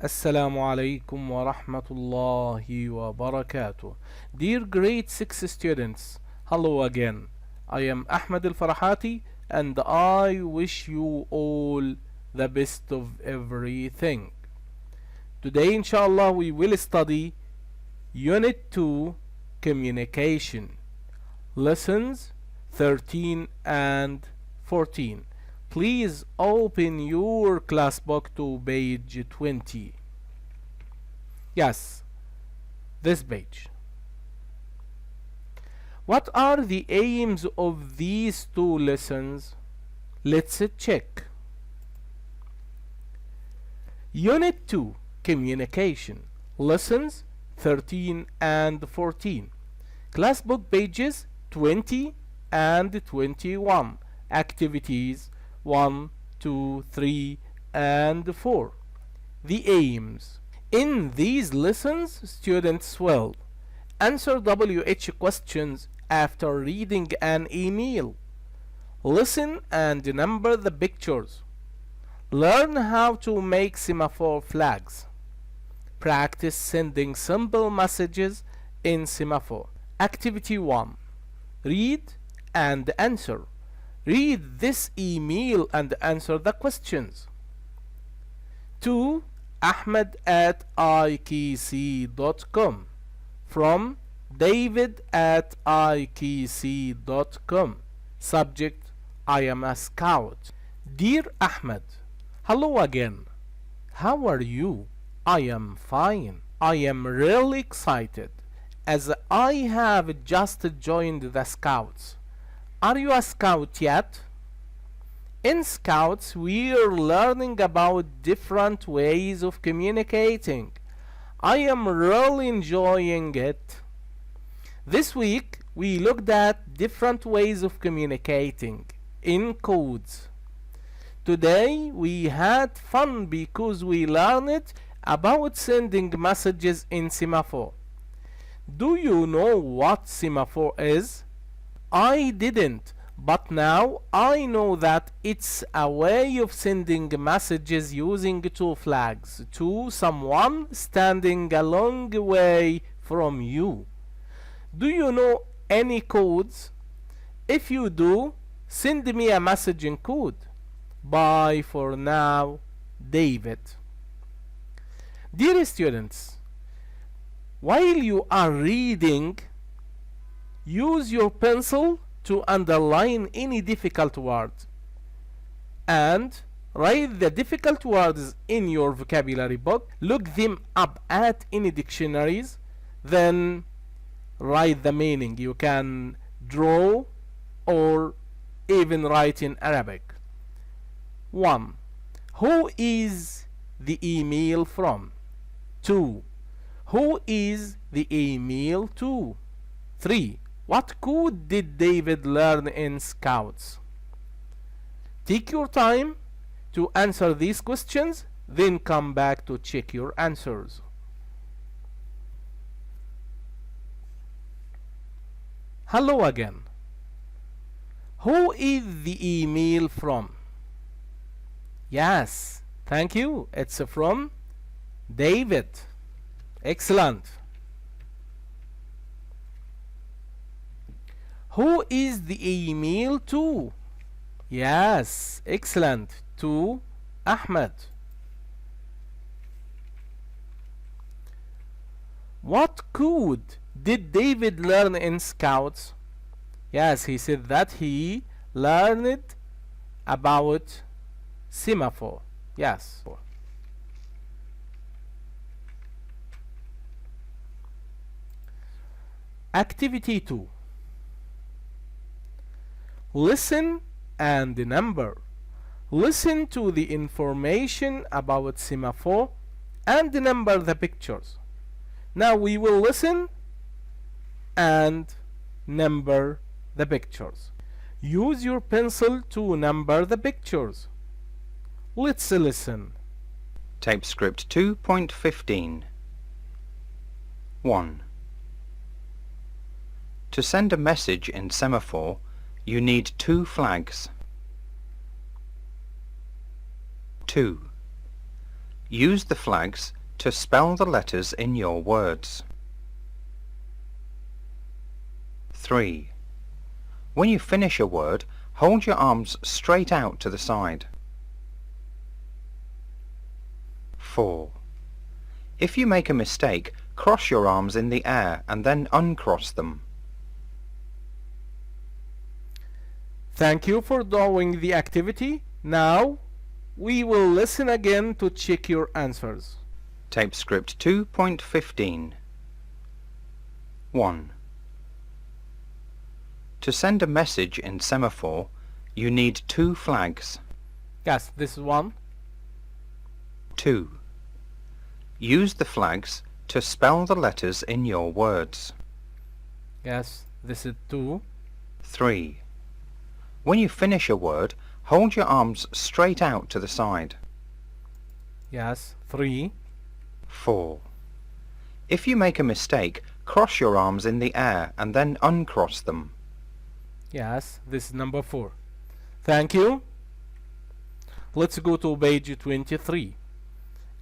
Assalamu alaikum wa rahmatullahi wa barakatuh. Dear grade 6 students, hello again. I am Ahmed Al-Farahati and I wish you all the best of everything. Today inshallah we will study Unit 2 Communication, Lessons 13 and 14. Please open your class book to page 20. Yes, this page. What are the aims of these two lessons? Let's check. Unit 2, Communication, Lessons 13 and 14. Classbook pages 20 and 21. Activities 1, 2, 3, and 4. The aims. In these lessons, students will answer WH questions after reading an email, listen and number the pictures, learn how to make semaphore flags, practice sending simple messages in Semaphore. Activity 1. Read and answer. Read this email and answer the questions. 2. Ahmed@ikc.com. From David@ikc.com. Subject: I am a scout. Dear Ahmed, hello again. How are you? I am fine. I am really excited as I have just joined the Scouts. Are you a scout yet? In Scouts, we're learning about different ways of communicating. I am really enjoying it. This week, we looked at different ways of communicating in codes. Today, we had fun because we learned about sending messages in Semaphore. Do you know what Semaphore is? I didn't, but now I know that it's a way of sending messages using two flags to someone standing a long way from you. Do you know any codes? If you do, send me a message in code. Bye for now, David. Dear students, while you are reading, use your pencil to underline any difficult word and write the difficult words in your vocabulary book. Look them up at any dictionaries, then write the meaning. You can draw or even write in Arabic. 1. Who is the email from? 2. Who is the email to? 3. What code did David learn in Scouts? Take your time to answer these questions, then come back to check your answers. Hello again. Who is the email from? Yes, thank you. It's from David. Excellent. Who is the email to? Yes, excellent. To Ahmed. What code did David learn in Scouts? Yes, he said that he learned about Semaphore. Yes. Activity 2. Listen and number. Listen to the information about Semaphore and number the pictures. Now we will listen and number the pictures. Use your pencil to number the pictures. Let's listen. Tape script 2.15. 1. To send a message in Semaphore, you need two flags. 2. Use the flags to spell the letters in your words. 3. When you finish a word, hold your arms straight out to the side. 4. If you make a mistake, cross your arms in the air and then uncross them. Thank you for doing the activity. Now we will listen again to check your answers. Tape script 2.15. 1. To send a message in Semaphore, you need 2 flags. Yes, this is 1. 2. Use the flags to spell the letters in your words. Yes, this is 2. 3. When you finish a word, hold your arms straight out to the side. Yes, 3. 4. If you make a mistake, cross your arms in the air and then uncross them. Yes, this is number 4. Thank you. Let's go to page 23.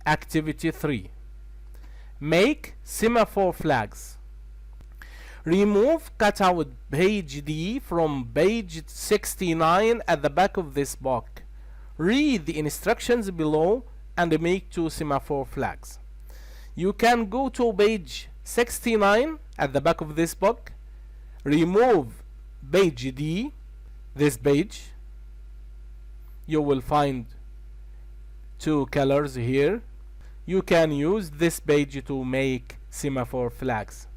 Activity 3. Make semaphore flags. Remove cutout page D from page 69 at the back of this book. Read the instructions below and make 2 semaphore flags. You can go to page 69 at the back of this book. Remove page D, this page. You will find 2 colors here. You can use this page to make semaphore flags.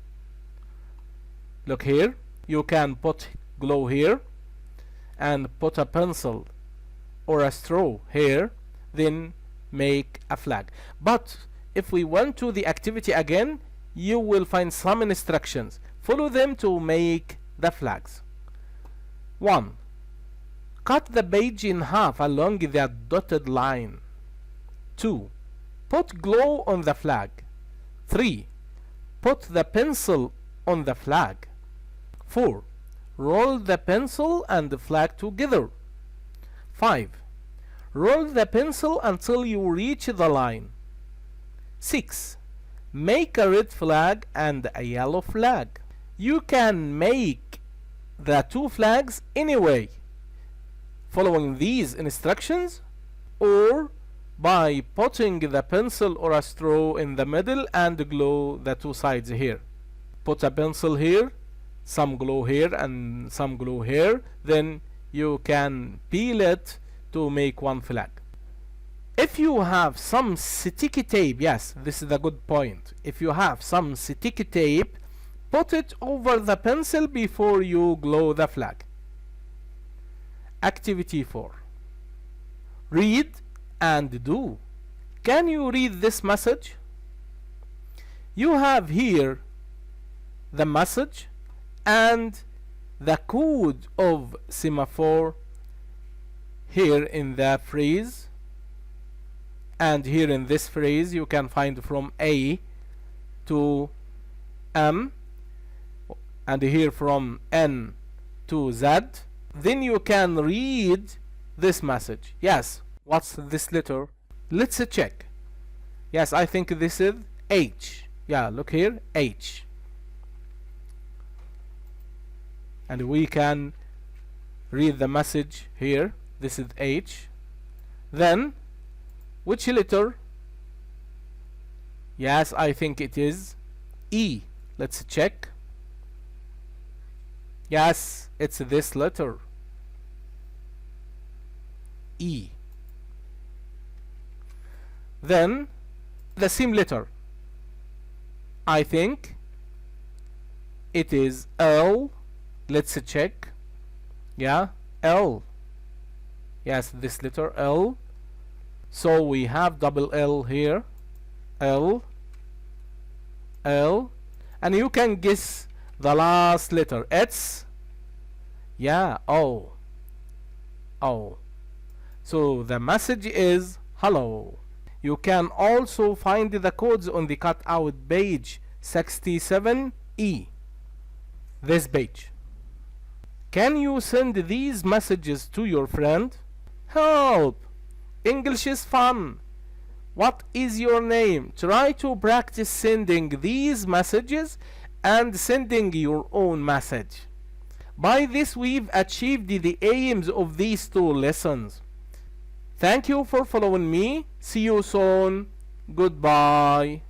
Look here, you can put glue here and put a pencil or a straw here, then make a flag. But if we went to the activity again, you will find some instructions. Follow them to make the flags. 1. Cut the page in half along the dotted line. 2. Put glue on the flag. 3. Put the pencil on the flag. 4. Roll the pencil and the flag together. 5. Roll the pencil until you reach the line. 6. Make a red flag and a yellow flag. You can make the 2 flags anyway, following these instructions, or by putting the pencil or a straw in the middle and glue the 2 sides here. Put a pencil here, some glue here and some glue here, then you can peel it to make 1 flag. If you have some sticky tape, yes, this is a good point. If you have some sticky tape, put it over the pencil before you glue the flag. Activity 4. Read and do. Can you read this message? You have here the message and the code of semaphore here in the phrase, and here in this phrase you can find from A to M, and here from N to Z. Then you can read this message. Yes, what's this letter? Let's check. Yes, I think this is H. Yeah, look here, H. And we can read the message here. This is H. Then which letter? Yes, I think it is E. Let's check. Yes, it's this letter, E. Then the same letter, I think it is L. Let's check. Yeah, L. Yes, this letter L. So we have double L here, L, L, and you can guess the last letter. It's, yeah, O, O. So the message is hello. You can also find the codes on the cutout page 67E, this page. Can you send these messages to your friend? Help! English is fun. What is your name? Try to practice sending these messages and sending your own message. By this, we've achieved the aims of these two lessons. Thank you for following me. See you soon. Goodbye.